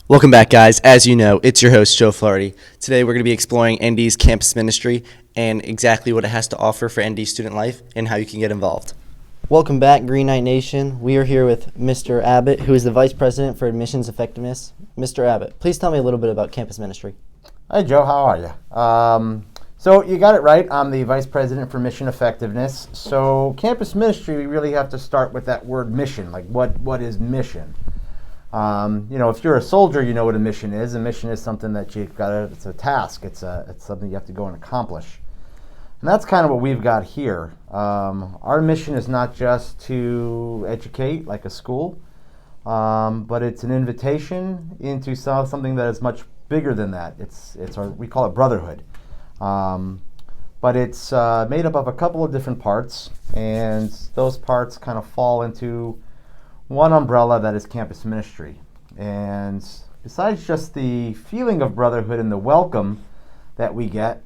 Welcome back, guys. As you know, it's your host, Joe Flaherty. Today, we're going to be exploring ND's campus ministry and exactly what it has to offer for ND student life and how you can get involved. Welcome back, Green Knight Nation. We are here with Mr. Abbott, who is the Vice President for Admissions Effectiveness. Mr. Abbott, please tell me a little bit about campus ministry. Hi, Joe. How are you? So you got it right. I'm the Vice President for Mission Effectiveness. So campus ministry, we really have to start with that word mission. Like, what is mission? If you're a soldier, you know what a mission is. A mission is something that you've got to, it's a task. It's something you have to go and accomplish. And that's kind of what we've got here. Our mission is not just to educate like a school, but it's an invitation into something that is much bigger than that. We call it brotherhood. But it's made up of a couple of different parts, and those parts kind of fall into one umbrella that is campus ministry. And besides just the feeling of brotherhood and the welcome that we get,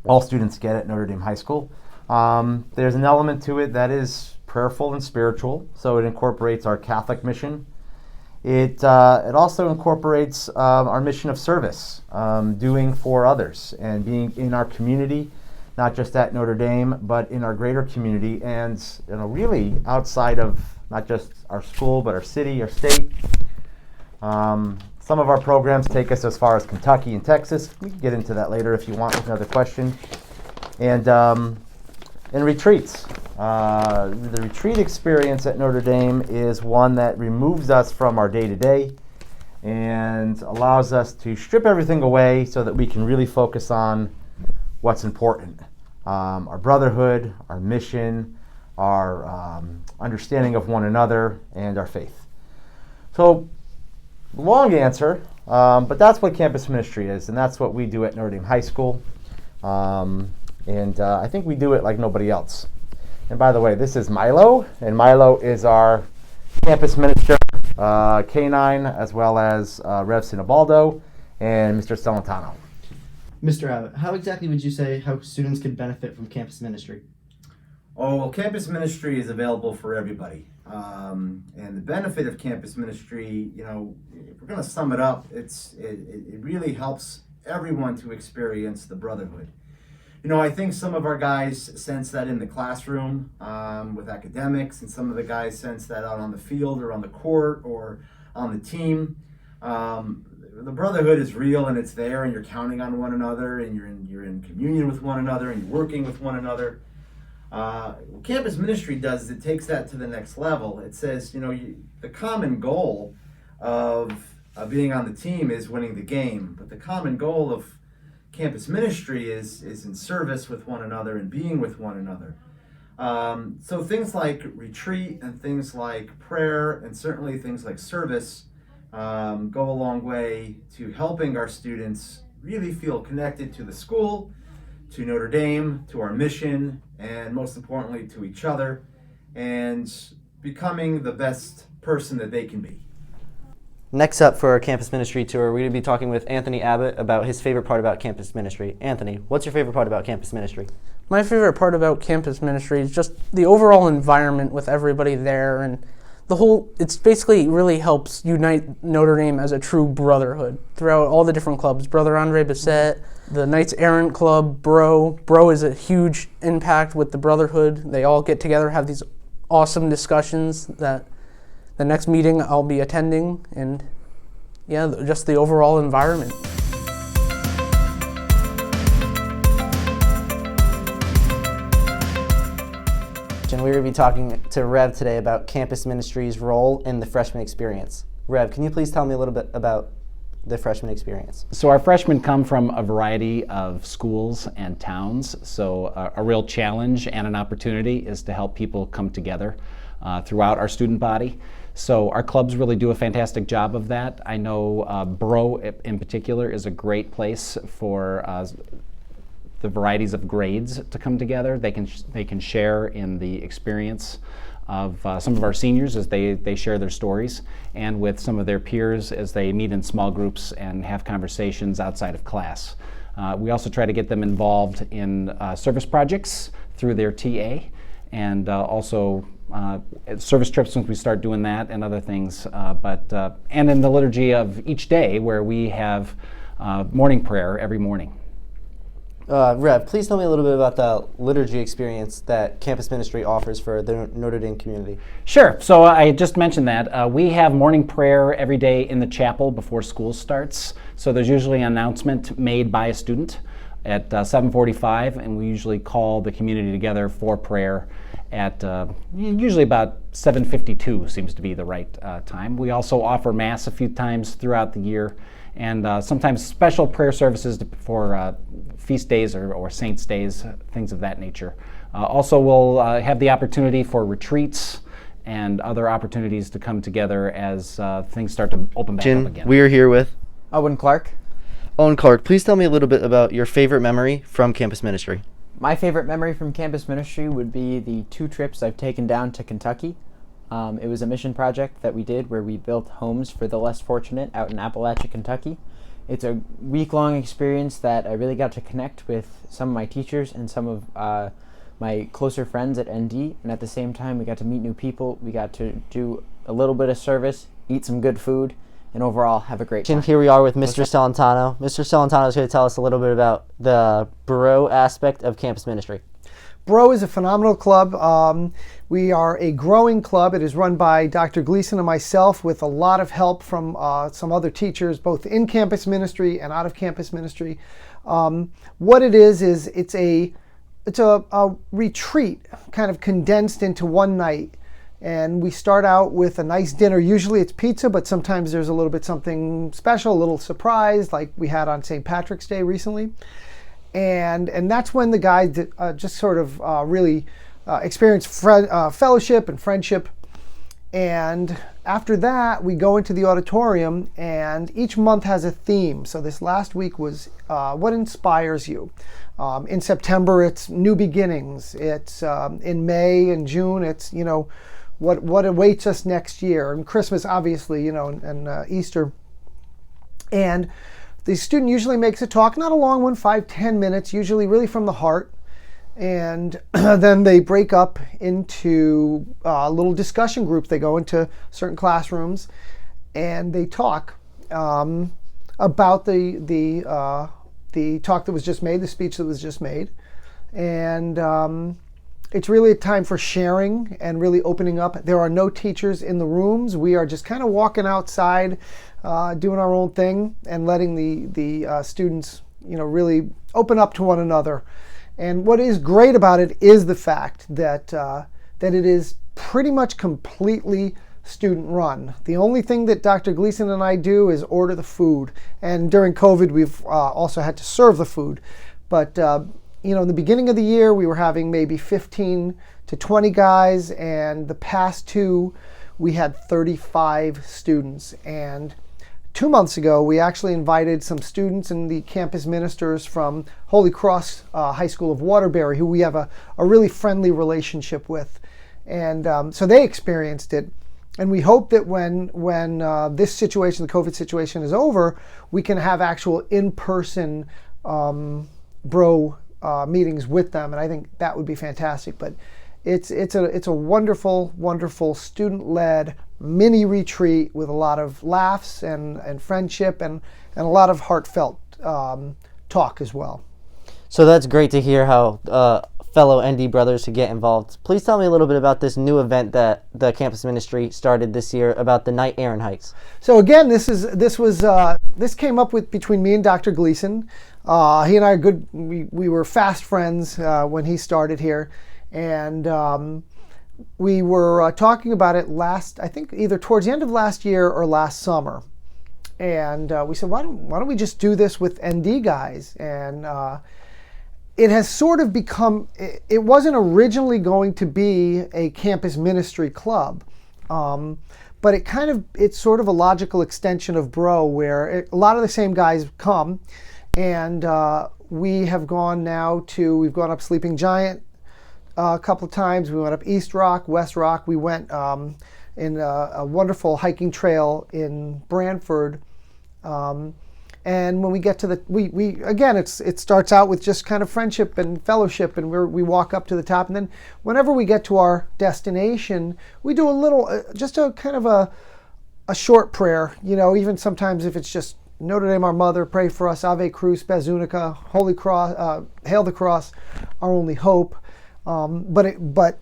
all students get at Notre Dame High School, there's an element to it that is prayerful and spiritual. So it incorporates our Catholic mission. It also incorporates our mission of service, doing for others and being in our community, not just at Notre Dame, but in our greater community, and really outside of not just our school, but our city, our state. Some of our programs take us as far as Kentucky and Texas. We can get into that later if you want with another question. And retreats. The retreat experience at Notre Dame is one that removes us from our day-to-day and allows us to strip everything away so that we can really focus on what's important. Our brotherhood, our mission, our understanding of one another, and our faith. So, long answer, but that's what campus ministry is, and that's what we do at Notre Dame High School. I think we do it like nobody else. And by the way, this is Milo, and Milo is our campus minister, K9, as well as Rev Sinabaldo and Mr. Celentano. Mr. Abbott, how exactly would you say how students can benefit from campus ministry? Oh, well, campus ministry is available for everybody. And the benefit of campus ministry, if we're going to sum it up, it really helps everyone to experience the brotherhood. I think some of our guys sense that in the classroom with academics, and some of the guys sense that out on the field or on the court or on the team. The brotherhood is real, and it's there, and you're counting on one another, and you're in communion with one another, and you're working with one another. What campus ministry does is it takes that to the next level. It says, the common goal of being on the team is winning the game, but the common goal of campus ministry is in service with one another and being with one another. So things like retreat and things like prayer and certainly things like service go a long way to helping our students really feel connected to the school, to Notre Dame, to our mission, and most importantly to each other, and becoming the best person that they can be. Next up for our campus ministry tour, we're going to be talking with Anthony Abbott about his favorite part about campus ministry. Anthony, what's your favorite part about campus ministry? My favorite part about campus ministry is just the overall environment with everybody there, and it's basically really helps unite Notre Dame as a true brotherhood throughout all the different clubs. Brother Andre Bissett, the Knights Errant Club, Bro is a huge impact with the brotherhood. They all get together, have these awesome discussions that the next meeting I'll be attending, and just the overall environment. And we're going to be talking to Rev today about campus ministry's role in the freshman experience. Rev, can you please tell me a little bit about the freshman experience? So our freshmen come from a variety of schools and towns, so a real challenge and an opportunity is to help people come together throughout our student body. So our clubs really do a fantastic job of that. I know Bro in particular is a great place for the varieties of grades to come together. They can share in the experience of some of our seniors as they share their stories, and with some of their peers as they meet in small groups and have conversations outside of class. We also try to get them involved in service projects through their TA, and also service trips once we start doing that and other things. And in the liturgy of each day where we have morning prayer every morning. Rev, please tell me a little bit about the liturgy experience that campus ministry offers for the Notre Dame community. Sure. So I just mentioned that. We have morning prayer every day in the chapel before school starts. So there's usually an announcement made by a student at 7:45, and we usually call the community together for prayer at usually about 7:52 seems to be the right time. We also offer Mass a few times throughout the year, and sometimes special prayer services for feast days or saints' days, things of that nature. Also, we'll have the opportunity for retreats and other opportunities to come together as things start to open back up again. We are here with Owen Clark. Owen Clark. Please tell me a little bit about your favorite memory from campus ministry. My favorite memory from campus ministry would be the 2 trips I've taken down to Kentucky. It was a mission project that we did where we built homes for the less fortunate out in Appalachia, Kentucky. It's a week-long experience that I really got to connect with some of my teachers and some of my closer friends at ND, and at the same time we got to meet new people, we got to do a little bit of service, eat some good food, and overall have a great time. Here we are with Mr. Celentano. Mr. Celentano is going to tell us a little bit about the Bro aspect of campus ministry. Bro is a phenomenal club. We are a growing club. It is run by Dr. Gleason and myself with a lot of help from some other teachers, both in campus ministry and out of campus ministry. What it is it's a retreat kind of condensed into one night. And we start out with a nice dinner. Usually it's pizza, but sometimes there's a little bit something special, a little surprise, like we had on St. Patrick's Day recently. And that's when the guys just sort of really experience fellowship and friendship. And after that, we go into the auditorium, and each month has a theme. So this last week was what inspires you. In September, it's new beginnings. It's in May and June, it's what awaits us next year, and Christmas, obviously, and Easter. And the student usually makes a talk, not a long one, 5-10 minutes, usually really from the heart. And then they break up into little discussion groups. They go into certain classrooms and they talk about the talk that was just made, the speech that was just made. And it's really a time for sharing and really opening up. There are no teachers in the rooms. We are just kind of walking outside, doing our own thing and letting the students, really open up to one another. And what is great about it is the fact that it is pretty much completely student run. The only thing that Dr. Gleason and I do is order the food. And during COVID, we've also had to serve the food. But in the beginning of the year, we were having maybe 15 to 20 guys, and the past 2, we had 35 students. And 2 months ago, we actually invited some students and the campus ministers from Holy Cross High School of Waterbury, who we have a really friendly relationship with. And so they experienced it. And we hope that when this situation, the COVID situation, is over, we can have actual in-person Bro meetings with them, and I think that would be fantastic. But it's a wonderful, wonderful student-led mini retreat with a lot of laughs and friendship and a lot of heartfelt talk as well. So that's great to hear how fellow ND brothers could get involved. Please tell me a little bit about this new event that the campus ministry started this year about the Night Aaron Hikes. So again, this came up between me and Dr. Gleason. He and I are good. We were fast friends when he started here, and we were talking about it I think either towards the end of last year or last summer. And we said, why don't we just do this with ND guys? And it has sort of become, it wasn't originally going to be a campus ministry club, but it's sort of a logical extension of Bro, where a lot of the same guys come. And we have gone we've gone up Sleeping Giant a couple of times. We went up East Rock, West Rock. We went in a wonderful hiking trail in Brantford. And And when we get to the, we again, it starts out with just kind of friendship and fellowship, and we walk up to the top. And then whenever we get to our destination, we do a little, just a kind of a short prayer. You know, even sometimes if it's just Notre Dame, our mother, pray for us, Ave Cruz, Spes Unica, Holy Cross, Hail the Cross, our only hope. But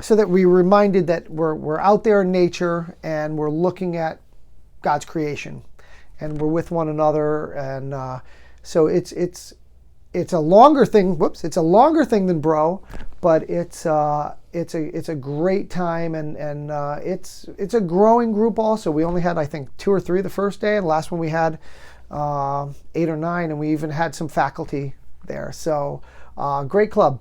so that we're reminded that we're out there in nature and we're looking at God's creation, and we're with one another, and so it's a longer thing. It's a longer thing than Bro, but it's a great time, and it's a growing group also. We only had, I think, 2 or 3 the first day, and the last one we had 8 or 9, and we even had some faculty there. So great club.